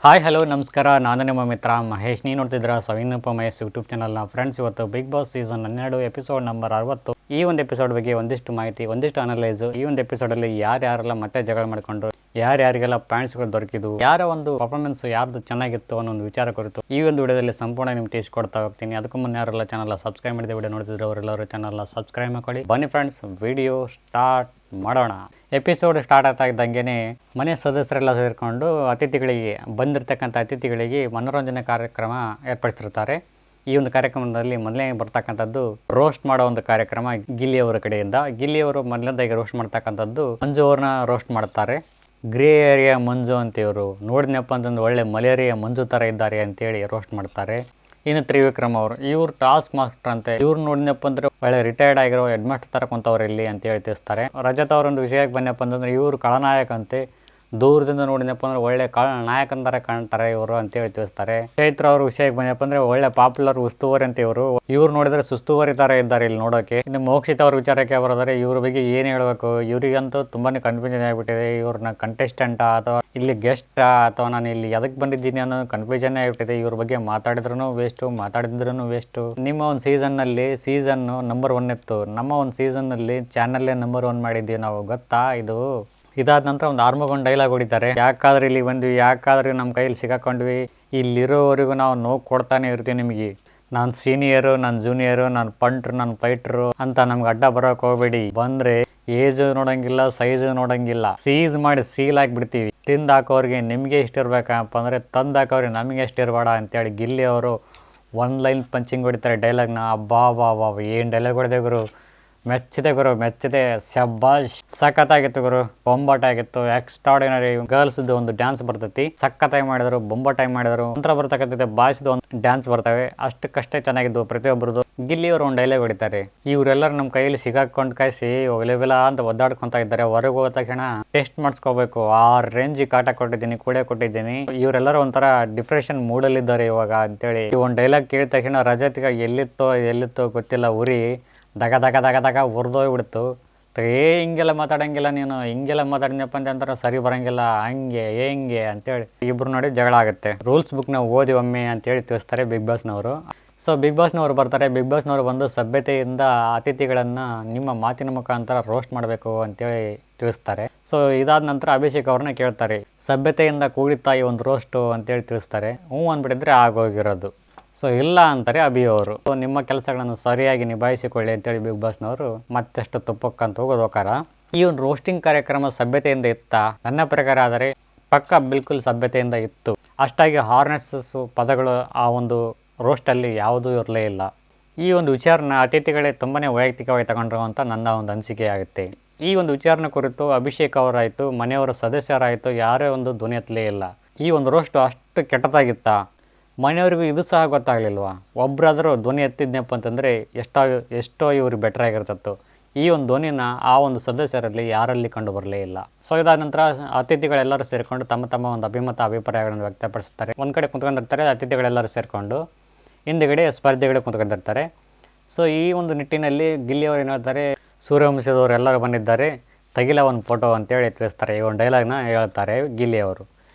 Hi hello ನಮಸ್ಕಾರ. ನಾನು ನಿಮ್ಮ ಮಿತ್ರ ಮಹೇಶ್. ನೀವು ನೋಡ್ತಿದ್ದೀರಾ ಸವಿನಪ್ಪ ಮಹೇಶ್ ಯೂಟ್ಯೂಬ್ ಚಾನಲ್ನ. ಫ್ರೆಂಡ್ಸ್, ಇವತ್ತು Big Boss season 12 episode number 60 ಈ ಒಂದು ಎಪಿಸೋಡ್ ಬಗ್ಗೆ ಒಂದಿಷ್ಟು ಮಾಹಿತಿ, ಒಂದಿಷ್ಟು ಅನಲೈಸು. ಈ ಒಂದು ಎಪಿಸೋಡಲ್ಲಿ ಯಾರ್ಯಾರೆಲ್ಲ ಮತ್ತೆ ಜಗಳ ಮಾಡಿಕೊಂಡ್ರು, ಯಾರ್ಯಾರಿಗೆಲ್ಲ ಪಾಯಿಂಟ್ಸ್ಗಳು ದೊರಕಿದ್ವು, ಯಾರ ಒಂದು ಪರ್ಫಾರ್ಮೆನ್ಸ್ ಯಾರ್ದು ಚೆನ್ನಾಗಿತ್ತು ಅನ್ನೋ ಒಂದು ವಿಚಾರ ಕುರಿತು ಈ ಒಂದು ವಿಡಿಯೋದಲ್ಲಿ ಸಂಪೂರ್ಣ ನಿಮ್ಗೆ ತಿಳಿಸ್ಕೊಡ್ತಾ ಹೋಗ್ತೀನಿ. ಅದಕ್ಕೂ ಮುನ್ನ ಯಾರೆಲ್ಲ ಚಾನಲ್ ಸಬ್ಸ್ಕ್ರೈಬ್ ಮಾಡಿದ ವಿಡಿಯೋ ನೋಡ್ತಿದ್ರು ಅವರೆಲ್ಲರೂ ಚಾನಲ್ನ ಸಬ್ಸ್ಕ್ರೈಬ್ ಮಾಡ್ಕೊಳ್ಳಿ. ಬನ್ನಿ ಫ್ರೆಂಡ್ಸ್, ವಿಡಿಯೋ ಸ್ಟಾರ್ಟ್ ಮಾಡೋಣ. ಎಪಿಸೋಡ್ ಸ್ಟಾರ್ಟ್ ಆಗ್ತಾ ಇದ್ದಂಗೆ ಮನೆ ಸದಸ್ಯರೆಲ್ಲ ಸೇರಿಕೊಂಡು ಬಂದಿರತಕ್ಕಂಥ ಅತಿಥಿಗಳಿಗೆ ಮನೋರಂಜನೆ ಕಾರ್ಯಕ್ರಮ ಏರ್ಪಡಿಸಿರ್ತಾರೆ. ಈ ಒಂದು ಕಾರ್ಯಕ್ರಮದಲ್ಲಿ ಮೊದಲನೇ ಬರ್ತಕ್ಕಂಥದ್ದು ರೋಸ್ಟ್ ಮಾಡೋ ಒಂದು ಕಾರ್ಯಕ್ರಮ ಗಿಲ್ಲಿಯವರ ಕಡೆಯಿಂದ. ಗಿಲ್ಲಿಯವರು ಮೊದಲನೇದಾಗಿ ರೋಸ್ಟ್ ಮಾಡ್ತಕ್ಕಂಥದ್ದು ಮಂಜು ಅವ್ರನ್ನ ರೋಸ್ಟ್ ಮಾಡ್ತಾರೆ. ಗ್ರೇ ಏರಿಯಾ ಮಂಜು ಅಂತ ಇವರು ನೋಡಿದ್ನಪ್ಪ ಅಂತಂದು ಒಳ್ಳೆ ಮಲೇರಿಯಾ ಮಂಜು ಥರ ಇದ್ದಾರೆ ಅಂತೇಳಿ ರೋಸ್ಟ್ ಮಾಡ್ತಾರೆ. ಇನ್ನು ತ್ರಿವಿಕ್ರಮ್ ಅವರು, ಇವ್ರು ಟಾಸ್ಕ್ ಮಾಸ್ಟರ್ ಅಂತೆ, ಇವ್ರು ನೋಡಿದ್ನಪ್ಪ ಅಂದ್ರೆ ಒಳ್ಳೆ ರಿಟೈರ್ಡ್ ಆಗಿರೋ ಹೆಡ್ ಮಾಸ್ಟರ್ ಥರ ಕುಂತವ್ರು ಇಲ್ಲಿ ಅಂತೇಳಿ ತಿಳಿಸ್ತಾರೆ. ರಜತ್ ಅವರೊಂದು ವಿಷಯಕ್ಕೆ ಬಂದಪ್ಪ ಅಂತಂದ್ರೆ ಇವರು ಖಳನಾಯಕ ಅಂತೆ, ದೂರದಿಂದ ನೋಡಿದಪ್ಪ ಅಂದ್ರೆ ಒಳ್ಳೆ ನಾಯಕನ ಥರ ಕಾಣ್ತಾರೆ ಇವರು ಅಂತೇಳಿ ತಿಳಿಸ್ತಾರೆ. ಚೈತ್ರ ಅವ್ರ ವಿಷಯಕ್ಕೆ ಬಂದಪ್ಪ ಅಂದ್ರೆ ಒಳ್ಳೆ ಪಾಪ್ಯುಲರ್ ಉಸ್ತುವಾರಿ ಅಂತ ಇವ್ರು ನೋಡಿದ್ರೆ ಸುಸ್ತುವಾರಿ ಥರ ಇದ್ದಾರೆ ಇಲ್ಲಿ ನೋಡೋಕೆ. ಇನ್ನು ಮೋಕ್ಷಿತ್ ಅವ್ರ ವಿಚಾರಕ್ಕೆ ಬರೋದ್ರೆ ಇವ್ರ ಬಗ್ಗೆ ಏನು ಹೇಳಬೇಕು, ಇವರಿಗಂತೂ ತುಂಬಾನೇ ಕನ್ಫ್ಯೂಷನ್ ಆಗಿಬಿಟ್ಟಿದೆ. ಇವ್ರನ್ನ ಕಂಟೆಸ್ಟೆಂಟಾ ಅಥವಾ ಇಲ್ಲಿ ಗೆಸ್ಟಾ ಅಥವಾ ನಾನು ಇಲ್ಲಿ ಎದಕ್ಕೆ ಬಂದಿದ್ದೀನಿ ಅನ್ನೋ ಕನ್ಫ್ಯೂಷನ್ ಆಗಿಬಿಟ್ಟಿದೆ. ಇವ್ರ ಬಗ್ಗೆ ಮಾತಾಡಿದ್ರೂ ವೇಸ್ಟು, ಮಾತಾಡಿದ್ರೂ ವೇಸ್ಟು. ನಿಮ್ಮ ಒಂದು ಸೀಸನ್ನಲ್ಲಿ ಸೀಸನ್ನು ನಂಬರ್ 1 ಇತ್ತು, ನಮ್ಮ ಒಂದು ಸೀಸನ್ನಲ್ಲಿ ಚಾನಲ್ಲೇ ನಂಬರ್ 1 ಮಾಡಿದ್ದೀವಿ ನಾವು, ಗೊತ್ತಾ? ಇದಾದ ನಂತರ ಒಂದು ಆರ್ಮಗೊಂಡು ಡೈಲಾಗ್ ಹೊಡಿತಾರೆ. ಯಾಕಾದ್ರೆ ಇಲ್ಲಿ ಬಂದ್ವಿ, ಯಾಕಾದ್ರೆ ನಮ್ಮ ಕೈಯಲ್ಲಿ ಸಿಗಾಕೊಂಡ್ವಿ, ಇಲ್ಲಿರೋವರೆಗೂ ನಾವು ನೋವು ಕೊಡ್ತಾನೆ ಇರ್ತೀವಿ ನಿಮಗೆ. ನಾನು ಸೀನಿಯರು, ನಾನು ಜೂನಿಯರು, ನಾನು ಪಂಟ್ರು, ನಾನು ಫೈಟ್ರು ಅಂತ ನಮ್ಗೆ ಅಡ್ಡ ಬರೋಕೆ ಹೋಗ್ಬೇಡಿ. ಬಂದರೆ ಏಜು ನೋಡೋಂಗಿಲ್ಲ, ಸೈಜು ನೋಡೋಂಗಿಲ್ಲ, ಸೀಸ್ ಮಾಡಿ ಸೀಲ್ ಆಗಿಬಿಡ್ತೀವಿ. ತಿಂದು ಹಾಕೋರಿಗೆ ನಿಮಗೆ ಇಷ್ಟಿರ್ಬೇಕಪ್ಪ ಅಂದರೆ ತಂದು ಹಾಕೋರಿಗೆ ನಮಗೆ ಇಷ್ಟಿರಬೇಡ ಅಂತೇಳಿ ಗಿಲ್ಲಿ ಅವರು ಒನ್ ಲೈನ್ ಪಂಚಿಂಗ್ ಹೊಡಿತಾರೆ ಡೈಲಾಗ್ನ. ಅಬ್ಬಾ ಏನು ಡೈಲಾಗ್ ಹೊಡೆದೆ ಗುರು, ಮೆಚ್ಚಿದೆ ಗುರು, ಮೆಚ್ಚಿದೆ, ಶಬ್ಬಾಷ್, ಸಖತ್ತಾಗಿತ್ತು ಗುರು, ಬೊಂಬಾಟಾಗಿತ್ತು, ಎಕ್ಸ್ಟ್ರಾರ್ಡಿನರಿ. ಗರ್ಲ್ಸ್ದು ಒಂದು ಡ್ಯಾನ್ಸ್ ಬರ್ತೈತಿ, ಸಖತ್ತಾಗಿ ಮಾಡಿದ್ರು, ಬೊಂಬಾಟಾಗಿ ಮಾಡಿದ್ರು. ನಂತರ ಬರ್ತಕ್ಕಂಥ ಬಾಯ್ಸ್ದು ಒಂದು ಡ್ಯಾನ್ಸ್ ಬರ್ತವೆ, ಅಷ್ಟಕ್ಕಷ್ಟೇ ಚೆನ್ನಾಗಿದ್ದು ಪ್ರತಿಯೊಬ್ಬರದು. ಗಿಲ್ಲಿಯವರು ಒಂದು ಡೈಲಾಗ್ ಹೊಡಿತಾರೆ, ಇವರೆಲ್ಲರೂ ನಮ್ಮ ಕೈಯಲ್ಲಿ ಸಿಗಾಕೊಂಡು ಕಾಯಿಸಿ ಒಲೆವೆಲ್ಲ ಅಂತ ಒದ್ದಾಡ್ಕೊಂತ ಇದ್ದಾರೆ, ಹೊರಗೆ ಹೋದ ತಕ್ಷಣ ಟೆಸ್ಟ್ ಮಾಡಿಸ್ಕೋಬೇಕು, ಆ ರೇಂಜ್ ಕಾಟ ಕೊಟ್ಟಿದ್ದೀನಿ, ಕೂಡೆ ಕೊಟ್ಟಿದ್ದೀನಿ, ಇವರೆಲ್ಲರೂ ಒಂಥರ ಡಿಪ್ರೆಷನ್ ಮೂಡಲ್ಲಿದ್ದಾರೆ ಇವಾಗ ಅಂತೇಳಿ ಈ ಒಂದು ಡೈಲಾಗ್ ಕೇಳಿದ ತಕ್ಷಣ ರಜತ್ಗೆ ಎಲ್ಲಿತ್ತೋ ಗೊತ್ತಿಲ್ಲ, ಉರಿ ದಗ ದಗ ದಗ ದಗ ಉರಿದೋಗ್ಬಿಡ್ತು. ಹಿಂಗೆಲ್ಲ ಮಾತಾಡಂಗಿಲ್ಲ, ನೀನು ಹಿಂಗೆಲ್ಲ ಮಾತಾಡಿದ್ನಪ್ಪ ಅಂತಂದ್ರೆ ಸರಿ ಬರಂಗಿಲ್ಲ, ಹಂಗೆ ಹೆಂಗೆ ಅಂತೇಳಿ ಇಬ್ರು ನೋಡಿ ಜಗಳ ಆಗುತ್ತೆ. ರೂಲ್ಸ್ ಬುಕ್ನ ಓದಿ ಒಮ್ಮೆ ಅಂತೇಳಿ ತಿಳಿಸ್ತಾರೆ ಬಿಗ್ ಬಾಸ್ನವರು. ಸೊ ಬಿಗ್ ಬಾಸ್ನವರು ಬರ್ತಾರೆ. ಬಿಗ್ ಬಾಸ್ನವರು ಬಂದು ಸಭ್ಯತೆಯಿಂದ ಅತಿಥಿಗಳನ್ನು ನಿಮ್ಮ ಮಾತಿನ ಮುಖಾಂತರ ರೋಸ್ಟ್ ಮಾಡಬೇಕು ಅಂತೇಳಿ ತಿಳಿಸ್ತಾರೆ. ಸೊ ಇದಾದ ನಂತರ ಅಭಿಷೇಕ್ ಅವ್ರನ್ನ ಕೇಳ್ತಾರೆ, ಸಭ್ಯತೆಯಿಂದ ಕೂಡಿತಾ ಈ ಒಂದು ರೋಸ್ಟು ಅಂತೇಳಿ ತಿಳಿಸ್ತಾರೆ. ಅಂದ್ಬಿಟ್ಟಿದ್ರೆ ಆಗೋಗಿರೋದು. ಸೊ ಇಲ್ಲ ಅಂತಾರೆ ಅಭಿ ಅವರು. ಸೊ ನಿಮ್ಮ ಕೆಲಸಗಳನ್ನು ಸರಿಯಾಗಿ ನಿಭಾಯಿಸಿಕೊಳ್ಳಿ ಅಂತೇಳಿ ಬಿಗ್ ಬಾಸ್ನವರು ಮತ್ತಷ್ಟು ತುಪ್ಪಕ್ಕಂತ ಹೋಗೋದೋಕಾರ. ಈ ಒಂದು ರೋಸ್ಟಿಂಗ್ ಕಾರ್ಯಕ್ರಮ ಸಭ್ಯತೆಯಿಂದ ಇತ್ತ? ನನ್ನ ಪ್ರಕಾರ ಆದರೆ ಪಕ್ಕ ಬಿಲ್ಕುಲ್ ಸಭ್ಯತೆಯಿಂದ ಇತ್ತು. ಅಷ್ಟಾಗಿ ಹಾರ್ನೆಸ್ಸು ಪದಗಳು ಆ ಒಂದು ರೋಸ್ಟಲ್ಲಿ ಯಾವುದೂ ಇರಲೇ ಇಲ್ಲ. ಈ ಒಂದು ವಿಚಾರನ ಅತಿಥಿಗಳೇ ತುಂಬಾ ವೈಯಕ್ತಿಕವಾಗಿ ತಗೊಂಡ್ರು ಅಂತ ನನ್ನ ಒಂದು ಅನಿಸಿಕೆ ಆಗುತ್ತೆ. ಈ ಒಂದು ವಿಚಾರನ ಕುರಿತು ಅಭಿಷೇಕ್ ಅವರಾಯಿತು, ಮನೆಯವರ ಸದಸ್ಯರಾಯಿತು, ಯಾರೇ ಒಂದು ಧ್ವನಿ ಎತ್ತಲೇ ಇಲ್ಲ. ಈ ಒಂದು ರೋಸ್ಟು ಅಷ್ಟು ಕೆಟ್ಟದಾಗಿತ್ತಾ? ಮನೆಯವ್ರಿಗೂ ಇದು ಸಹ ಗೊತ್ತಾಗಲಿಲ್ವಾ? ಒಬ್ಬರಾದರೂ ಧ್ವನಿ ಎತ್ತಿದ್ನಪ್ಪ ಅಂತಂದರೆ ಎಷ್ಟೋ ಇವ್ರಿಗೆ ಬೆಟರ್ ಆಗಿರ್ತಿತ್ತು. ಈ ಒಂದು ಧ್ವನಿನ ಆ ಒಂದು ಸದಸ್ಯರಲ್ಲಿ ಯಾರಲ್ಲಿ ಕಂಡು ಬರಲೇ ಇಲ್ಲ. ಸೊ ಇದಾದ ನಂತರ ಅತಿಥಿಗಳೆಲ್ಲರೂ ಸೇರಿಕೊಂಡು ತಮ್ಮ ಒಂದು ಅಭಿಪ್ರಾಯಗಳನ್ನು ವ್ಯಕ್ತಪಡಿಸ್ತಾರೆ. ಒಂದು ಕಡೆ ಕುಂತ್ಕೊಂಡಿರ್ತಾರೆ ಅತಿಥಿಗಳೆಲ್ಲರೂ ಸೇರಿಕೊಂಡು, ಹಿಂದುಗಡೆ ಸ್ಪರ್ಧಿಗಳು ಕುಂತ್ಕೊಂಡಿರ್ತಾರೆ. ಸೊ ಈ ಒಂದು ನಿಟ್ಟಿನಲ್ಲಿ ಗಿಲ್ಲಿಯವರು ಏನು ಹೇಳ್ತಾರೆ, ಸೂರ್ಯವಂಶದವರು ಎಲ್ಲರೂ ಬಂದಿದ್ದಾರೆ, ತೆಗಿಲ ಒಂದು ಫೋಟೋ ಅಂತೇಳಿ ತಿಳಿಸ್ತಾರೆ. ಈ ಒಂದು ಡೈಲಾಗ್ನ ಹೇಳ್ತಾರೆ ಗಿಲ್ಲಿಯವರು.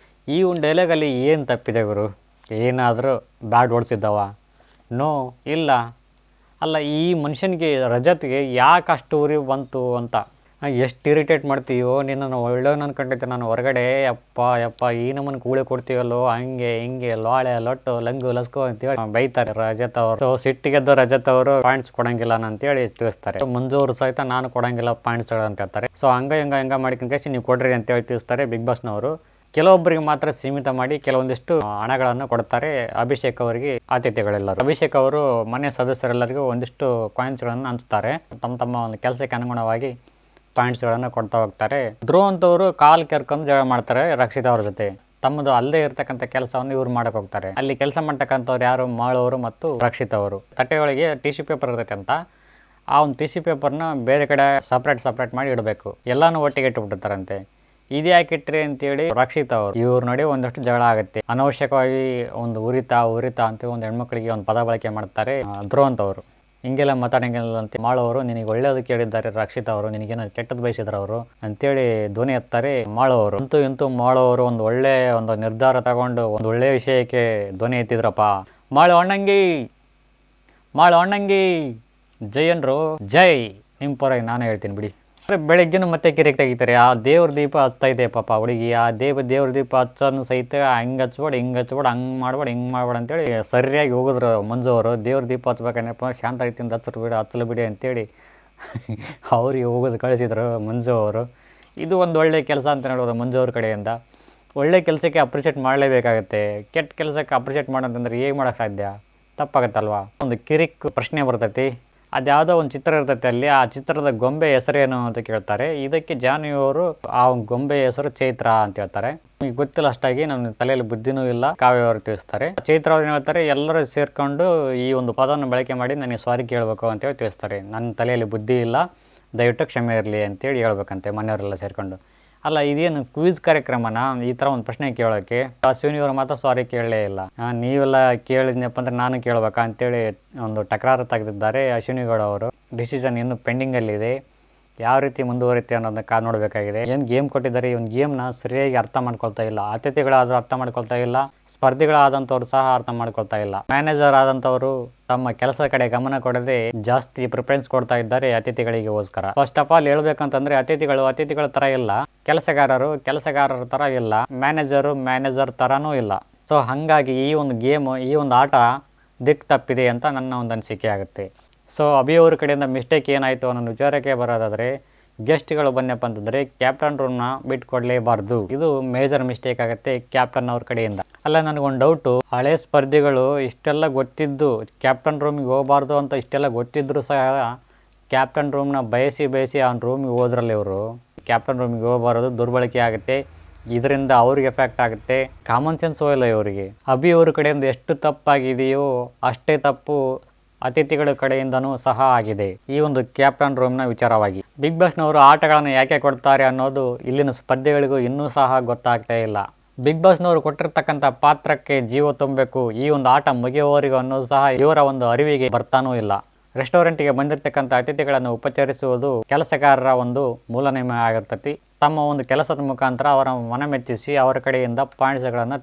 ಈ ಒಂದು ಡೈಲಾಗಲ್ಲಿ ಏನು ತಪ್ಪಿದೆ ಗುರು? ಏನಾದರೂ ಬ್ಯಾಡ್ ಓಡಿಸಿದ್ದಾವ? ನೋ, ಇಲ್ಲ. ಅಲ್ಲ, ಈ ಮನುಷ್ಯನಿಗೆ ರಜತ್ಗೆ ಯಾಕೆ ಅಷ್ಟು ಉರಿ ಬಂತು ಅಂತ ಎಷ್ಟು ಇರಿಟೇಟ್ ಮಾಡ್ತೀವೋ. ನಿನ್ನನ್ನು ಒಳ್ಳೆಯವನು ಅಂದ್ಕೊಂಡಿದ್ದೆ ನಾನು, ಹೊರಗಡೆ ಯಪ್ಪ ಈ ನಮ್ಮನ್ನು ಕೂಳೆ ಕೊಡ್ತೀವಲ್ಲೋ, ಹಂಗೆ ಹಿಂಗೆ ಲೋಳೆ ಲೊಟ್ಟು ಲಂಗು ಲಸ್ಕೋ ಅಂತೇಳಿ ಬೈತಾರೆ ರಜತ್ ಅವರು. ಸೊ ಸಿಟ್ಟಿಗೆದ್ದು ರಜತ್ ಅವರು ಪಾಯಿಂಟ್ಸ್ ಕೊಡಂಗಿಲ್ಲ ಅಂತೇಳಿ ತಿಳಿಸ್ತಾರೆ. ಮಂಜು ಅವರು ಸಹಿತ ನಾನು ಕೊಡಂಗಿಲ್ಲ ಪಾಯಿಂಟ್ಸ್ಗಳು ಅಂತ ಹೇಳ್ತಾರೆ. ಸೊ ಹಂಗ ಮಾಡ್ಕೊಂಡು ನೀವು ಕೊಡ್ರಿ ಅಂತೇಳಿ ತಿಳಿಸ್ತಾರೆ ಬಿಗ್ ಬಾಸ್ನವರು. ಕೆಲವೊಬ್ಬರಿಗೆ ಮಾತ್ರ ಸೀಮಿತ ಮಾಡಿ ಕೆಲವೊಂದಿಷ್ಟು ಹಣಗಳನ್ನು ಕೊಡ್ತಾರೆ ಅಭಿಷೇಕ್ ಅವರಿಗೆ ಅತಿಥಿಗಳೆಲ್ಲರೂ. ಅಭಿಷೇಕ್ ಅವರು ಮನೆ ಸದಸ್ಯರೆಲ್ಲರಿಗೂ ಒಂದಿಷ್ಟು ಕಾಯಿನ್ಸ್ಗಳನ್ನು ಹಂಚ್ತಾರೆ. ತಮ್ಮ ಒಂದು ಕೆಲಸಕ್ಕೆ ಅನುಗುಣವಾಗಿ ಪಾಯಿಂಟ್ಸ್ಗಳನ್ನು ಕೊಡ್ತಾ ಹೋಗ್ತಾರೆ. ಧ್ರುವ್ ಅಂತವರು ಕಾಲ್ ಕೆರ್ಕೊಂಡು ಜಗಳ ಮಾಡ್ತಾರೆ ರಕ್ಷಿತಾ ಅವ್ರ ಜೊತೆ. ತಮ್ಮದು ಅಲ್ಲದೆ ಇರತಕ್ಕಂಥ ಕೆಲಸವನ್ನು ಇವ್ರು ಮಾಡಕ್ಕೆ ಹೋಗ್ತಾರೆ. ಅಲ್ಲಿ ಕೆಲಸ ಮಾಡ್ತಕ್ಕಂಥವ್ರು ಯಾರು? ಮಾಳವರು ಮತ್ತು ರಕ್ಷಿತಾ ಅವರು. ತಟ್ಟೆಯೊಳಗೆ ಟಿಶ್ಯೂ ಪೇಪರ್ ಇರ್ತೈತೆ ಅಂತ, ಆ ಒಂದು ಟಿಶ್ಯೂ ಪೇಪರ್ನ ಬೇರೆ ಕಡೆ ಸಪ್ರೇಟ್ ಮಾಡಿ ಇಡಬೇಕು. ಎಲ್ಲನೂ ಒಟ್ಟಿಗೆ ಇಟ್ಟುಬಿಟ್ಟಿರ್ತಾರಂತೆ. ಇದು ಯಾಕಿಟ್ರಿ ಅಂತೇಳಿ ರಕ್ಷಿತಾ ಅವರು ಇವ್ರು ನೋಡಿ ಒಂದಷ್ಟು ಜಗಳ ಆಗುತ್ತೆ. ಅನವಶ್ಯಕವಾಗಿ ಒಂದು ಉರಿತಾ ಅಂತ ಒಂದು ಹೆಣ್ಮಕ್ಳಿಗೆ ಒಂದು ಪದ ಬಳಕೆ ಮಾಡ್ತಾರೆ ಧ್ರುವ್ ಅಂತವರು. ಹಿಂಗೆಲ್ಲ ಮಾತಾಡಂಗಿಲ್ಲ ಅಂತ ಮಾಳವರು ನಿನಗೆ ಒಳ್ಳೇದು ಕೇಳಿದ್ದಾರೆ ರಕ್ಷಿತ್ ಅವರು, ನಿನಗೇನೋ ಕೆಟ್ಟದ್ದು ಬಯಸಿದ್ರು ಅವರು ಅಂತೇಳಿ ಧ್ವನಿ ಎತ್ತಾರೆ ಮಾಳವರು. ಇಂತೂ ಮಾಳವರು ಒಂದು ಒಳ್ಳೆ ಒಂದು ನಿರ್ಧಾರ ತಗೊಂಡು ಒಂದು ಒಳ್ಳೆಯ ವಿಷಯಕ್ಕೆ ಧ್ವನಿ ಎತ್ತಿದ್ರಪ್ಪ. ಮಾಳು ಅಣ್ಣಂಗಿ ಜಯನ್ರು ಜೈ. ನಿಮ್ಮ ಪರವಾಗಿ ನಾನು ಹೇಳ್ತೀನಿ ಬಿಡಿ. ಬೆಳಗ್ಗೆನೂ ಮತ್ತೆ ಕಿರಿಕ್ ತೆಗಿತಾರೆ. ಆ ದೇವ್ರ ದೀಪ ಹಚ್ತಾ ಇದೆ ಪಾಪ ಹುಡುಗಿ. ಆ ದೇವ್ರ ದೀಪ ಹಚ್ಚೋನು ಸಹಿತ ಹಂಗೆ ಹಚ್ಬೇಡ ಹಂಗೆ ಮಾಡ್ಬೇಡ ಅಂತೇಳಿ ಸರಿಯಾಗಿ ಹೋಗಿದ್ರು ಮಂಜು ಅವರು. ದೇವ್ರ ದೀಪ ಹಚ್ಬೇಕನ್ನಪ್ಪ ಶಾಂತ ರೀತಿಯಿಂದ ಹಚ್ಚಲು ಬಿಡಿ ಅಂತೇಳಿ ಅವ್ರಿಗೆ ಹೋಗೋದು ಕಳಿಸಿದ್ರು ಮಂಜು ಅವರು. ಇದು ಒಂದು ಒಳ್ಳೆಯ ಕೆಲಸ ಅಂತ ಹೇಳ್ಬೋದು ಮಂಜು ಅವ್ರ ಕಡೆಯಿಂದ. ಒಳ್ಳೆ ಕೆಲಸಕ್ಕೆ ಅಪ್ರಿಷಿಯೇಟ್ ಮಾಡಲೇಬೇಕಾಗತ್ತೆ. ಕೆಟ್ಟ ಕೆಲಸಕ್ಕೆ ಅಪ್ರಿಷಿಯೇಟ್ ಮಾಡೋದಂದ್ರೆ ಹೇಗೆ ಮಾಡೋಕ್ಕೆ ಸಾಧ್ಯ? ತಪ್ಪಾಗತ್ತಲ್ವಾ? ಒಂದು ಕಿರಿಕ್ ಪ್ರಶ್ನೆ ಬರ್ತೈತಿ. ಅದ್ಯಾವುದೋ ಒಂದು ಚಿತ್ರ ಇರ್ತೈತೆ, ಅಲ್ಲಿ ಆ ಚಿತ್ರದ ಗೊಂಬೆ ಹೆಸರೇನು ಅಂತ ಕೇಳ್ತಾರೆ. ಇದಕ್ಕೆ ಜಾನ್ವಿಯವರು ಆ ಗೊಂಬೆ ಹೆಸರು ಚೈತ್ರ ಅಂತ ಹೇಳ್ತಾರೆ. ಈಗ ಗೊತ್ತಿಲ್ಲ ಅಷ್ಟಾಗಿ, ನನ್ನ ತಲೆಯಲ್ಲಿ ಬುದ್ಧಿನೂ ಇಲ್ಲ. ಕಾವ್ಯವರು ತಿಳಿಸ್ತಾರೆ. ಚೈತ್ರ ಅವ್ರು ಹೇಳ್ತಾರೆ, ಎಲ್ಲರೂ ಸೇರ್ಕೊಂಡು ಈ ಒಂದು ಪದವನ್ನು ಬಳಕೆ ಮಾಡಿ ನನಗೆ ಸಾರಿ ಕೇಳಬೇಕು ಅಂತೇಳಿ ತಿಳಿಸ್ತಾರೆ. ನನ್ನ ತಲೆಯಲ್ಲಿ ಬುದ್ಧಿ ಇಲ್ಲ, ದಯವಿಟ್ಟು ಕ್ಷಮೆ ಇರಲಿ ಅಂತೇಳಿ ಹೇಳ್ಬೇಕಂತೆ ಮನೆಯವರೆಲ್ಲ ಸೇರಿಕೊಂಡು. ಅಲ್ಲ, ಇದೇನು ಕ್ವಿಜ್ ಕಾರ್ಯಕ್ರಮನ ಈ ಥರ ಒಂದು ಪ್ರಶ್ನೆ ಕೇಳೋಕ್ಕೆ? ಅಶ್ವಿನಿಯವರು ಮಾತ್ರ ಸಾರಿ ಕೇಳಲೇ ಇಲ್ಲ. ನೀವೆಲ್ಲ ಕೇಳಿದ್ನಪ್ಪ ಅಂದರೆ ನಾನು ಕೇಳಬೇಕಾ ಅಂತೇಳಿ ಒಂದು ತಕರಾರು ತೆಗೆದಿದ್ದಾರೆ ಅಶ್ವಿನಿಗೌಡ ಅವರು. ಡಿಸಿಷನ್ ಇನ್ನೂ ಪೆಂಡಿಂಗಲ್ಲಿದೆ. ಯಾವ ರೀತಿ ಮುಂದುವರಿತೆ ಅನ್ನೋದನ್ನ ನೋಡಬೇಕಾಗಿದೆ. ಏನು ಗೇಮ್ ಕೊಟ್ಟಿದ್ದಾರೆ, ಈ ಒಂದು ಗೇಮ್ನ ಸರಿಯಾಗಿ ಅರ್ಥ ಮಾಡ್ಕೊಳ್ತಾ ಇಲ್ಲ. ಅತಿಥಿಗಳಾದರೂ ಅರ್ಥ ಮಾಡ್ಕೊಳ್ತಾ ಇಲ್ಲ, ಸ್ಪರ್ಧಿಗಳಾದಂಥವ್ರು ಸಹ ಅರ್ಥ ಮಾಡ್ಕೊಳ್ತಾ ಇಲ್ಲ. ಮ್ಯಾನೇಜರ್ ಆದಂಥವರು ತಮ್ಮ ಕೆಲಸದ ಕಡೆ ಗಮನ ಕೊಡದೆ ಜಾಸ್ತಿ ಪ್ರಿಫರೆನ್ಸ್ ಕೊಡ್ತಾ ಇದ್ದಾರೆ ಅತಿಥಿಗಳಿಗೋಸ್ಕರ. ಫಸ್ಟ್ ಆಫ್ ಆಲ್ ಹೇಳ್ಬೇಕಂತಂದ್ರೆ ಅತಿಥಿಗಳ ತರ ಇಲ್ಲ, ಕೆಲಸಗಾರರ ತರ ಇಲ್ಲ, ಮ್ಯಾನೇಜರ್ ತರನೂ ಇಲ್ಲ. ಸೊ ಹಾಗಾಗಿ ಈ ಒಂದು ಗೇಮ್, ಈ ಒಂದು ಆಟ ದಿಕ್ಕು ತಪ್ಪಿದೆ ಅಂತ ನನ್ನ ಒಂದು ಅನಿಸಿಕೆ ಆಗುತ್ತೆ. ಸೊ ಅಭಿಯವ್ರ ಕಡೆಯಿಂದ ಮಿಸ್ಟೇಕ್ ಏನಾಯಿತು ಅನ್ನೋ ವಿಚಾರಕ್ಕೆ ಬರೋದಾದರೆ, ಗೆಸ್ಟ್ಗಳು ಬನ್ನಪ್ಪ ಅಂತಂದರೆ ಕ್ಯಾಪ್ಟನ್ ರೂಮ್ನ ಬಿಟ್ಕೊಡ್ಲೇಬಾರ್ದು. ಇದು ಮೇಜರ್ ಮಿಸ್ಟೇಕ್ ಆಗುತ್ತೆ ಕ್ಯಾಪ್ಟನ್ ಅವ್ರ ಕಡೆಯಿಂದ. ಅಲ್ಲ, ನನಗೊಂದು ಡೌಟು, ಹಳೆ ಸ್ಪರ್ಧಿಗಳು ಇಷ್ಟೆಲ್ಲ ಗೊತ್ತಿದ್ದು ಕ್ಯಾಪ್ಟನ್ ರೂಮಿಗೆ ಹೋಗಬಾರ್ದು ಅಂತ ಇಷ್ಟೆಲ್ಲ ಗೊತ್ತಿದ್ರು ಸಹ ಕ್ಯಾಪ್ಟನ್ ರೂಮ್ನ ಬಯಸಿ ಅವ್ನ ರೂಮಿಗೆ ಹೋದ್ರಲ್ಲಿ ಇವರು. ಕ್ಯಾಪ್ಟನ್ ರೂಮಿಗೆ ಹೋಗಬಾರ್ದು, ದುರ್ಬಳಕೆ ಆಗುತ್ತೆ, ಇದರಿಂದ ಅವ್ರಿಗೆ ಎಫೆಕ್ಟ್ ಆಗುತ್ತೆ. ಕಾಮನ್ ಸೆನ್ಸು ಇಲ್ಲ ಇವರಿಗೆ. ಅಭಿಯವ್ರ ಕಡೆಯಿಂದ ಎಷ್ಟು ತಪ್ಪಾಗಿದೆಯೋ ಅಷ್ಟೇ ತಪ್ಪು ಅತಿಥಿಗಳ ಕಡೆಯಿಂದನೂ ಸಹ ಆಗಿದೆ ಈ ಒಂದು ಕ್ಯಾಪ್ಟನ್ ರೂಮ್ನ ವಿಚಾರವಾಗಿ. ಬಿಗ್ ಬಾಸ್ನವರು ಆಟಗಳನ್ನು ಯಾಕೆ ಕೊಡ್ತಾರೆ ಅನ್ನೋದು ಇಲ್ಲಿನ ಸ್ಪರ್ಧಿಗಳಿಗೂ ಇನ್ನೂ ಸಹ ಗೊತ್ತಾಗ್ತಾ ಇಲ್ಲ. ಬಿಗ್ ಬಾಸ್ನವರು ಕೊಟ್ಟಿರ್ತಕ್ಕಂಥ ಪಾತ್ರಕ್ಕೆ ಜೀವ ತುಂಬಬೇಕು, ಈ ಒಂದು ಆಟ ಮುಗಿಯುವವರೆಗೂ ಅನ್ನೋದು ಸಹ ಇವರ ಒಂದು ಅರಿವಿಗೆ ಬರ್ತಾನೂ ಇಲ್ಲ. ರೆಸ್ಟೋರೆಂಟ್ಗೆ ಬಂದಿರತಕ್ಕಂಥ ಅತಿಥಿಗಳನ್ನು ಉಪಚರಿಸುವುದು ಕೆಲಸಗಾರರ ಒಂದು ಮೂಲ ನಿಯಮ ಆಗಿರ್ತತಿ. ತಮ್ಮ ಒಂದು ಕೆಲಸದ ಮುಖಾಂತರ ಅವರ ಮನ ಮೆಚ್ಚಿಸಿ ಅವರ ಕಡೆಯಿಂದ ಪಾಯಿಂಟ್ಸ್ಗಳನ್ನು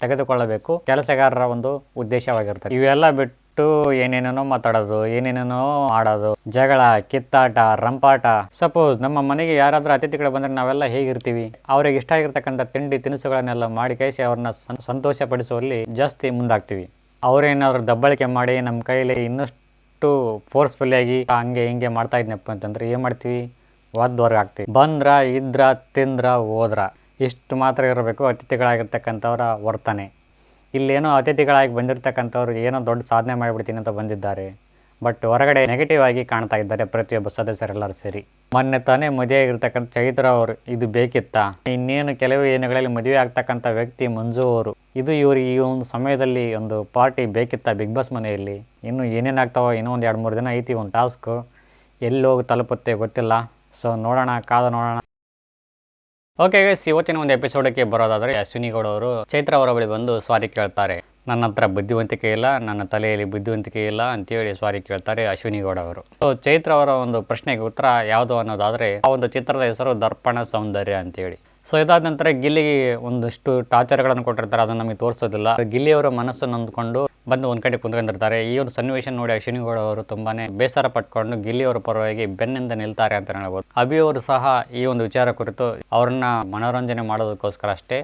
ತೆಗೆದುಕೊಳ್ಳಬೇಕು ಕೆಲಸಗಾರರ ಒಂದು ಉದ್ದೇಶವಾಗಿರ್ತದೆ. ಇವೆಲ್ಲ ಬಿಟ್ಟು ಏನೇನೇನೋ ಮಾತಾಡೋದು, ಏನೇನೇನೋ ಆಡೋದು, ಜಗಳ, ಕಿತ್ತಾಟ, ರಂಪಾಟ. ಸಪೋಸ್ ನಮ್ಮ ಮನೆಗೆ ಯಾರಾದರೂ ಅತಿಥಿಗಳು ಬಂದರೆ ನಾವೆಲ್ಲ ಹೇಗಿರ್ತೀವಿ? ಅವ್ರಿಗೆ ಇಷ್ಟ ಆಗಿರ್ತಕ್ಕಂಥ ತಿಂಡಿ ತಿನಿಸುಗಳನ್ನೆಲ್ಲ ಮಾಡಿ ಕಳಿಸಿ ಅವ್ರನ್ನ ಸಂತೋಷ ಪಡಿಸುವಲ್ಲಿ ಜಾಸ್ತಿ ಮುಂದಾಗ್ತೀವಿ. ಅವರೇನಾದ್ರು ದಬ್ಬಳಿಕೆ ಮಾಡಿ ನಮ್ಮ ಕೈಲಿ ಇನ್ನಷ್ಟು ಫೋರ್ಸ್ಫುಲ್ಲಿಯಾಗಿ ಹಂಗೆ ಹಿಂಗೆ ಮಾಡ್ತಾ ಇದ್ನಪ್ಪ ಅಂತಂದ್ರೆ ಏನು ಮಾಡ್ತೀವಿ? ಒದ್ದವರ್ಗೆ ಆಗ್ತೀವಿ. ಬಂದ್ರ ಇದ್ರ ತಿಂದ್ರ ಹೋದ್ರ, ಇಷ್ಟು ಮಾತ್ರ ಇರಬೇಕು ಅತಿಥಿಗಳಾಗಿರ್ತಕ್ಕಂಥವ್ರ ವರ್ತನೆ. ಇಲ್ಲೇನೋ ಅತಿಥಿಗಳಾಗಿ ಬಂದಿರತಕ್ಕಂಥವ್ರು ಏನೋ ದೊಡ್ಡ ಸಾಧನೆ ಮಾಡಿಬಿಡ್ತೀನಿ ಅಂತ ಬಂದಿದ್ದಾರೆ, ಬಟ್ ಹೊರಗಡೆ ನೆಗೆಟಿವ್ ಆಗಿ ಕಾಣ್ತಾ ಇದ್ದಾರೆ ಪ್ರತಿಯೊಬ್ಬ ಸದಸ್ಯರೆಲ್ಲರೂ ಸೇರಿ. ಮೊನ್ನೆ ತಾನೇ ಮದುವೆ ಆಗಿರ್ತಕ್ಕಂಥ ಚೈತ್ರ ಅವರು, ಇದು ಬೇಕಿತ್ತಾ? ಇನ್ನೇನು ಕೆಲವು ಏನುಗಳಲ್ಲಿ ಮದುವೆ ಆಗ್ತಕ್ಕಂಥ ವ್ಯಕ್ತಿ ಮಂಜು ಅವರು, ಇದು ಇವ್ರಿಗೆ ಈ ಒಂದು ಸಮಯದಲ್ಲಿ ಒಂದು ಪಾರ್ಟಿ ಬೇಕಿತ್ತಾ ಬಿಗ್ ಬಾಸ್ ಮನೆಯಲ್ಲಿ? ಇನ್ನು ಏನೇನಾಗ್ತಾವೋ, ಇನ್ನೂ ಒಂದು 2-3 ದಿನ ಐತಿ ಒಂದು ಟಾಸ್ಕು, ಎಲ್ಲಿ ಹೋಗಿ ತಲುಪುತ್ತೆ ಗೊತ್ತಿಲ್ಲ. ಸೊ ನೋಡೋಣ, ಕಾದು ನೋಡೋಣ. ಓಕೆ ಗೈಸ್, ಇವತ್ತಿನ ಒಂದು ಎಪಿಸೋಡಕ್ಕೆ ಬರೋದಾದರೆ ಅಶ್ವಿನಿ ಗೌಡ ಅವರು ಚೈತ್ರ ಅವರ ಬಳಿ ಬಂದು ಸಾರಿ ಕೇಳ್ತಾರೆ. ನನ್ನ ಹತ್ರ ಬುದ್ಧಿವಂತಿಕೆ ಇಲ್ಲ, ನನ್ನ ತಲೆಯಲ್ಲಿ ಬುದ್ಧಿವಂತಿಕೆ ಇಲ್ಲ ಅಂತೇಳಿ ಸಾರಿ ಕೇಳ್ತಾರೆ ಅಶ್ವಿನಿ ಗೌಡ ಅವರು. ಸೊ ಚೈತ್ರ ಅವರ ಒಂದು ಪ್ರಶ್ನೆಗೆ ಉತ್ತರ ಯಾವುದು ಅನ್ನೋದಾದರೆ, ಆ ಒಂದು ಚಿತ್ರದ ಹೆಸರು ದರ್ಪಣ ಸೌಂದರ್ಯ ಅಂತೇಳಿ. ಸೊ ಇದಾದ ನಂತರ ಗಿಲ್ಲಿಗೆ ಒಂದಷ್ಟು ಟಾರ್ಚರ್ಗಳನ್ನು ಕೊಟ್ಟಿರ್ತಾರೆ, ಅದನ್ನು ನಮಗೆ ತೋರಿಸೋದಿಲ್ಲ. ಗಿಲ್ಲಿಯವರ ಮನಸ್ಸು ನೊಂದ್ಕೊಂಡು ಬಂದು ಒಂದು ಕಡೆ ಕುಂತ್ಕೊಂಡಿರ್ತಾರೆ. ಈ ಒಂದು ಸನ್ನಿವೇಶ ನೋಡಿ ಅಶ್ವಿನಿ ಗೌಡ ಅವರು ತುಂಬಾನೇ ಬೇಸರ ಪಟ್ಕೊಂಡು ಗಿಲ್ಲಿಯವರ ಪರವಾಗಿ ಬೆನ್ನಿಂದ ನಿಲ್ತಾರೆ ಅಂತ ಹೇಳ್ಬೋದು. ಅಭಿಯವರು ಸಹ ಈ ಒಂದು ವಿಚಾರ ಕುರಿತು ಅವ್ರನ್ನ ಮನೋರಂಜನೆ ಮಾಡೋದಕ್ಕೋಸ್ಕರ ಅಷ್ಟೇ,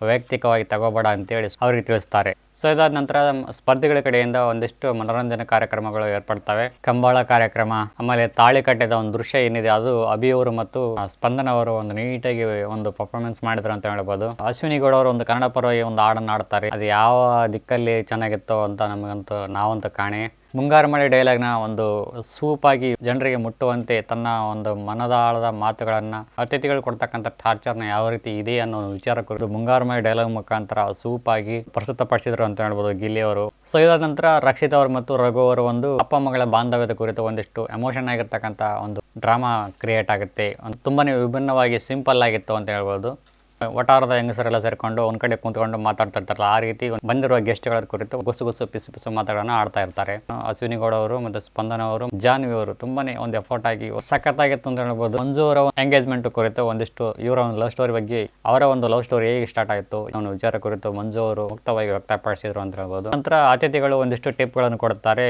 ವೈಯಕ್ತಿಕವಾಗಿ ತಗೋಬೇಡ ಅಂತೇಳಿ ಅವ್ರಿಗೆ ತಿಳಿಸ್ತಾರೆ. ಸೊ ಇದಾದ ನಂತರ ಸ್ಪರ್ಧಿಗಳ ಕಡೆಯಿಂದ ಒಂದಿಷ್ಟು ಮನೋರಂಜನೆ ಕಾರ್ಯಕ್ರಮಗಳು ಏರ್ಪಡ್ತವೆ. ಕಂಬಳ ಕಾರ್ಯಕ್ರಮ, ಆಮೇಲೆ ತಾಳಿ ಕಟ್ಟೆದ ಒಂದು ದೃಶ್ಯ ಏನಿದೆ ಅದು ಅಭಿಯವರು ಮತ್ತು ಸ್ಪಂದನ ಅವರು ಒಂದು ನೀಟಾಗಿ ಒಂದು ಪರ್ಫಾರ್ಮೆನ್ಸ್ ಮಾಡಿದ್ರು ಅಂತ ಹೇಳ್ಬೋದು. ಅಶ್ವಿನಿ ಗೌಡ ಅವರು ಒಂದು ಕನ್ನಡ ಪರವಾಗಿ ಒಂದು ಹಾಡನ್ನು ಆಡ್ತಾರೆ. ಅದು ಯಾವ ದಿಕ್ಕಲ್ಲಿ ಚೆನ್ನಾಗಿತ್ತೋ ಅಂತ ನಮಗಂತೂ ನಾವಂತೂ ಕಾಣೆ. ಮುಂಗಾರು ಮಳೆ ಡೈಲಾಗ್ನ ಒಂದು ಸೂಪಾಗಿ ಜನರಿಗೆ ಮುಟ್ಟುವಂತೆ ತನ್ನ ಒಂದು ಮನದಾಳದ ಮಾತುಗಳನ್ನು, ಅತಿಥಿಗಳು ಕೊಡ್ತಕ್ಕಂಥ ಟಾರ್ಚರ್ನ ಯಾವ ರೀತಿ ಇದೆ ಅನ್ನೋ ವಿಚಾರ ಕುರಿತು ಮುಂಗಾರು ಮಳೆ ಡೈಲಾಗ್ ಮುಖಾಂತರ ಸೂಪಾಗಿ ಪ್ರಸ್ತುತಪಡಿಸಿದ್ರು ಅಂತ ಹೇಳ್ಬೋದು ಗಿಲ್ಲಿಯವರು. ಸೊ ಇದಾದ ನಂತರ ರಕ್ಷಿತ್ ಅವರು ಮತ್ತು ರಘು ಅವರು ಒಂದು ಅಪ್ಪ ಮಗಳ ಬಾಂಧವ್ಯದ ಕುರಿತು ಒಂದಿಷ್ಟು ಎಮೋಷನ್ ಆಗಿರ್ತಕ್ಕಂಥ ಒಂದು ಡ್ರಾಮಾ ಕ್ರಿಯೇಟ್ ಆಗುತ್ತೆ. ತುಂಬಾನೇ ವಿಭಿನ್ನವಾಗಿ ಸಿಂಪಲ್ ಆಗಿತ್ತು ಅಂತ ಹೇಳ್ಬೋದು. ವಟಾರದ ಹೆಂಗಸರೆಲ್ಲ ಸೇರಿಕೊಂಡು ಒಂದು ಕಡೆ ಕೂತ್ಕೊಂಡು ಮಾತಾಡ್ತಾ ಇರ್ತಾರಲ್ಲ, ಆ ರೀತಿ ಬಂದಿರುವ ಗೆಸ್ಟ್ಗಳ ಕುರಿತು ಗುಸು ಪಿಸು ಮಾತಾಡೋಣ ಆಡ್ತಾ ಇರ್ತಾರೆ. ಅಶ್ವಿನಿ ಗೌಡ ಅವರು ಮತ್ತು ಸ್ಪಂದನ ಅವರು, ಜಾನ್ವಿ ಅವರು ತುಂಬಾನೇ ಒಂದು ಎಫರ್ಟ್ ಆಗಿ ಸಖತ್ತಾಗಿತ್ತು ಅಂತ ಹೇಳ್ಬೋದು. ಮಂಜು ಅವರ ಎಂಗೇಜ್ಮೆಂಟ್ ಕುರಿತು ಒಂದಿಷ್ಟು ಇವರ ಒಂದು ಲವ್ ಸ್ಟೋರಿ ಬಗ್ಗೆ, ಅವರ ಒಂದು ಲವ್ ಸ್ಟೋರಿ ಹೇಗೆ ಸ್ಟಾರ್ಟ್ ಆಯಿತು ಅವನ ವಿಚಾರ ಕುರಿತು ಮಂಜು ಅವರು ಮುಕ್ತವಾಗಿ ವ್ಯಕ್ತಪಡಿಸಿದ್ರು ಅಂತ ಹೇಳ್ಬೋದು. ನಂತರ ಅತಿಥಿಗಳು ಒಂದಿಷ್ಟು ಟಿಪ್ಗಳನ್ನು ಕೊಡುತ್ತಾರೆ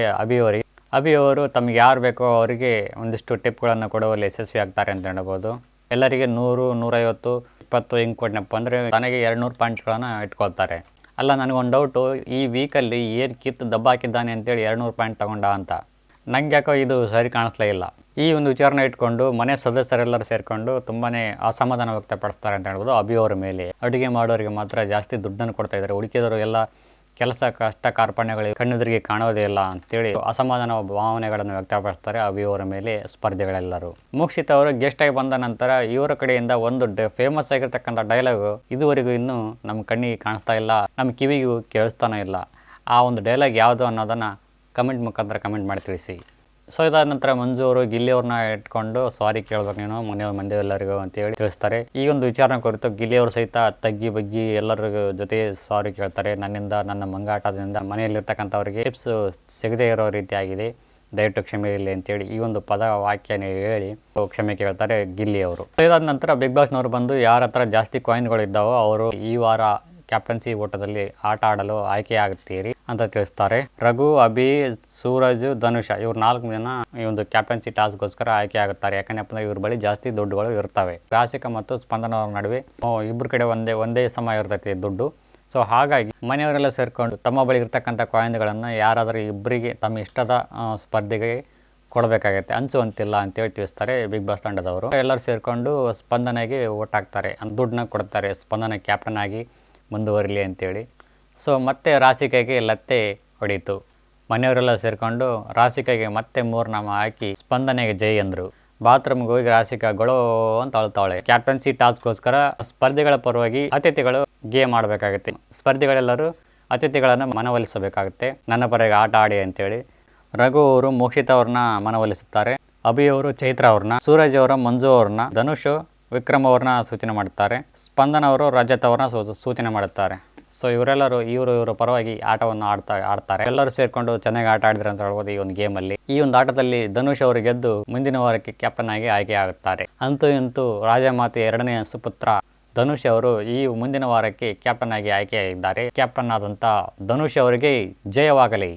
ಅಭಿ ಅವರು ತಮಗೆ ಯಾರು ಬೇಕೋ ಅವರಿಗೆ ಒಂದಿಷ್ಟು ಟಿಪ್ಗಳನ್ನು ಕೊಡುವಲ್ಲಿ ಯಶಸ್ವಿ ಆಗ್ತಾರೆ ಅಂತ ಹೇಳ್ಬೋದು. ಎಲ್ಲರಿಗೆ 100, 150, 20 ಹಿಂಗೆ ಕೊಟ್ಟನಪ್ಪ ಅಂದರೆ ತನಗೆ 200 ಪಾಯಿಂಟ್ಗಳನ್ನು ಇಟ್ಕೊಳ್ತಾರೆ. ಅಲ್ಲ, ನನಗೊಂದು ಡೌಟು, ಈ ವೀಕಲ್ಲಿ ಏನು ಕಿತ್ತು ದಬ್ಬ ಹಾಕಿದ್ದಾನೆ ಅಂತೇಳಿ 200 ಪಾಯಿಂಟ್ ತಗೊಂಡ ಅಂತ. ನಂಗೆ ಯಾಕೋ ಇದು ಸರಿ ಕಾಣಿಸ್ಲೇ ಇಲ್ಲ. ಈ ಒಂದು ವಿಚಾರನ ಇಟ್ಕೊಂಡು ಮನೆ ಸದಸ್ಯರೆಲ್ಲರೂ ಸೇರಿಕೊಂಡು ತುಂಬಾ ಅಸಮಾಧಾನ ವ್ಯಕ್ತಪಡಿಸ್ತಾರೆ ಅಂತ ಹೇಳ್ಬೋದು ಅಭಿ ಅವರ ಮೇಲೆ. ಅಡುಗೆ ಮಾಡೋರಿಗೆ ಮಾತ್ರ ಜಾಸ್ತಿ ದುಡ್ಡನ್ನು ಕೊಡ್ತಾ ಇದ್ದಾರೆ, ಉಳಿಕೆದವರು ಎಲ್ಲ ಕೆಲಸ ಕಷ್ಟ ಕಾರ್ಪಣ್ಯಗಳು ಕಣ್ಣೆದುರಿಗೆ ಕಾಣೋದೇ ಇಲ್ಲ ಅಂತೇಳಿ ಅಸಮಾಧಾನ ಭಾವನೆಗಳನ್ನು ವ್ಯಕ್ತಪಡಿಸ್ತಾರೆ ಅಭಿ ಅವರ ಮೇಲೆ ಸ್ಪರ್ಧಿಗಳೆಲ್ಲರೂ. ಮೋಕ್ಷಿತ್ ಅವರು ಗೆಸ್ಟ್ ಆಗಿ ಬಂದ ನಂತರ ಇವರ ಕಡೆಯಿಂದ ಒಂದು ಫೇಮಸ್ ಆಗಿರ್ತಕ್ಕಂಥ ಡೈಲಾಗು ಇದುವರೆಗೂ ಇನ್ನೂ ನಮ್ಮ ಕಣ್ಣಿಗೆ ಕಾಣಿಸ್ತಾ ಇಲ್ಲ, ನಮ್ಮ ಕಿವಿಗೂ ಕೇಳಿಸ್ತಾನೆ ಇಲ್ಲ. ಆ ಒಂದು ಡೈಲಾಗ್ ಯಾವುದು ಅನ್ನೋದನ್ನು ಕಮೆಂಟ್ ಮುಖಾಂತರ ಕಮೆಂಟ್ ಮಾಡಿ ತಿಳಿಸಿ. ಸೊ ಇದಾದ ನಂತರ ಮಂಜು ಅವರು ಗಿಲ್ಲಿ ಅವ್ರನ್ನ ಇಟ್ಕೊಂಡು ಸಾರಿ ಕೇಳ್ಬೇಕು ನೀನು ಮಂದಿ ಎಲ್ಲರಿಗೂ ಅಂತೇಳಿ ತಿಳಿಸ್ತಾರೆ. ಈ ಒಂದು ವಿಚಾರ ಕುರಿತು ಗಿಲ್ಲಿ ಅವರು ಸಹಿತ ತಗ್ಗಿ ಬಗ್ಗಿ ಎಲ್ಲರಿಗೂ ಜೊತೆ ಸಾರಿ ಕೇಳ್ತಾರೆ. ನನ್ನಿಂದ, ನನ್ನ ಮಂಗಾಟದಿಂದ ಮನೆಯಲ್ಲಿರ್ತಕ್ಕಂಥವ್ರಿಗೆ ಟಿಪ್ಸ್ ಸಿಗದೇ ಇರೋ ರೀತಿಯಾಗಿದೆ, ದಯವಿಟ್ಟು ಕ್ಷಮೆ ಇರಲಿ ಅಂತೇಳಿ ಈ ಒಂದು ವಾಕ್ಯನ ಹೇಳಿ ಕ್ಷಮೆ ಕೇಳ್ತಾರೆ ಗಿಲ್ಲಿ ಅವರು. ಇದಾದ ನಂತರ ಬಿಗ್ ಬಾಸ್ನವರು ಬಂದು ಯಾರ ಹತ್ರ ಜಾಸ್ತಿ ಕಾಯಿನ್ಗಳು ಇದ್ದಾವೋ ಅವರು ಈ ವಾರ ಕ್ಯಾಪ್ಟನ್ಸಿ ಓಟದಲ್ಲಿ ಆಟ ಆಡಲು ಆಯ್ಕೆ ಆಗುತ್ತೀರಿ ಅಂತ ತಿಳಿಸ್ತಾರೆ. ರಘು, ಅಭಿ, ಸೂರಜ್, ಧನುಷ ಇವ್ರು 4 ಜನ ಈ ಒಂದು ಕ್ಯಾಪ್ಟನ್ಸಿ ಟಾಸ್ಕ್ಗೋಸ್ಕರ ಆಯ್ಕೆ ಆಗುತ್ತಾರೆ. ಯಾಕಂದ್ರೆ ಇವ್ರ ಬಳಿ ಜಾಸ್ತಿ ದುಡ್ಡುಗಳು ಇರ್ತವೆ. ರಾಶಿಕಾ ಮತ್ತು ಸ್ಪಂದನ ಅವ್ರ ನಡುವೆ ಇಬ್ಬರು ಕಡೆ ಒಂದೇ ಸಮ ಇರ್ತೈತಿ ದುಡ್ಡು. ಸೊ ಹಾಗಾಗಿ ಮನೆಯವರೆಲ್ಲ ಸೇರಿಕೊಂಡು ತಮ್ಮ ಬಳಿ ಇರ್ತಕ್ಕಂಥ ಕಾಯಿನ್ಗಳನ್ನು ಯಾರಾದರೂ ಇಬ್ಬರಿಗೆ ತಮ್ಮ ಇಷ್ಟದ ಸ್ಪರ್ಧೆಗೆ ಕೊಡಬೇಕಾಗತ್ತೆ, ಹಂಚುವಂತಿಲ್ಲ ಅಂತೇಳಿ ತಿಳಿಸ್ತಾರೆ ಬಿಗ್ ಬಾಸ್ ತಂಡದವರು. ಎಲ್ಲರೂ ಸೇರಿಕೊಂಡು ಸ್ಪಂದನೆಗೆ ಓಟ್ ಹಾಕ್ತಾರೆ, ದುಡ್ಡನ್ನ ಕೊಡ್ತಾರೆ, ಸ್ಪಂದನ ಕ್ಯಾಪ್ಟನ್ ಆಗಿ ಮುಂದುವರಿಲಿ ಅಂತೇಳಿ. ಸೊ ಮತ್ತೆ ರಾಶಿಕಾಗೆ ಲತ್ತೆ ಹೊಡೀತು. ಮನೆಯವರೆಲ್ಲ ಸೇರಿಕೊಂಡು ರಾಶಿಕಾಗೆ ಮತ್ತೆ 3 ನಾಮ ಹಾಕಿ ಸ್ಪಂದನೆಗೆ ಜೈ ಅಂದರು. ಬಾತ್ರೂಮ್ಗೆ ಹೋಗಿ ರಾಶಿಕಾಗಳು ಅಂತ ಅಳ್ತಾಳೆ. ಕ್ಯಾಪ್ಟನ್ಸಿ ಟಾಸ್ಕ್ಗೋಸ್ಕರ ಸ್ಪರ್ಧಿಗಳ ಪರವಾಗಿ ಅತಿಥಿಗಳು ಗೇಮ್ ಆಡಬೇಕಾಗುತ್ತೆ. ಸ್ಪರ್ಧಿಗಳೆಲ್ಲರೂ ಅತಿಥಿಗಳನ್ನು ಮನವೊಲಿಸಬೇಕಾಗುತ್ತೆ, ನನ್ನ ಪರವಾಗಿ ಆಟ ಆಡಿ ಅಂತೇಳಿ. ರಘು ಅವರು ಮೋಕ್ಷಿತ್ ಅವ್ರನ್ನ ಮನವೊಲಿಸುತ್ತಾರೆ. ಅಭಿ ಅವರು ಚೈತ್ರ ಅವ್ರನ್ನ, ಸೂರಜ್ ಅವರ ಮಂಜು ಅವ್ರನ್ನ, ಧನುಷ್ ವಿಕ್ರಮ್ ಅವ್ರನ್ನ ಸೂಚನೆ ಮಾಡುತ್ತಾರೆ. ಸ್ಪಂದನ ಅವರು ರಜತ್ ಅವ್ರನ್ನ ಸೂಚನೆ ಮಾಡುತ್ತಾರೆ. ಸೊ ಇವರೆಲ್ಲರೂ ಇವರು ಪರವಾಗಿ ಆಟವನ್ನು ಆಡ್ತಾರೆ. ಎಲ್ಲರೂ ಸೇರಿಕೊಂಡು ಚೆನ್ನಾಗಿ ಆಟ ಆಡಿದ್ರೆ ಅಂತ ಹೇಳ್ಬೋದು ಈ ಒಂದು ಗೇಮಲ್ಲಿ. ಈ ಒಂದು ಆಟದಲ್ಲಿ ಧನುಷ್ ಅವರು ಗೆದ್ದು ಮುಂದಿನ ವಾರಕ್ಕೆ ಕ್ಯಾಪ್ಟನ್ ಆಗಿ ಆಯ್ಕೆ ಆಗುತ್ತಾರೆ. ಅಂತೂ ಇಂತೂ ರಾಜಮಾತೆ 2ನೇ ಸುಪುತ್ರ ಧನುಷ್ ಅವರು ಈ ಮುಂದಿನ ವಾರಕ್ಕೆ ಕ್ಯಾಪ್ಟನ್ ಆಗಿ ಆಯ್ಕೆಯಾಗಿದ್ದಾರೆ. ಕ್ಯಾಪ್ಟನ್ ಆದಂಥ ಧನುಷ್ ಅವರಿಗೆ ಜಯವಾಗಲಿ.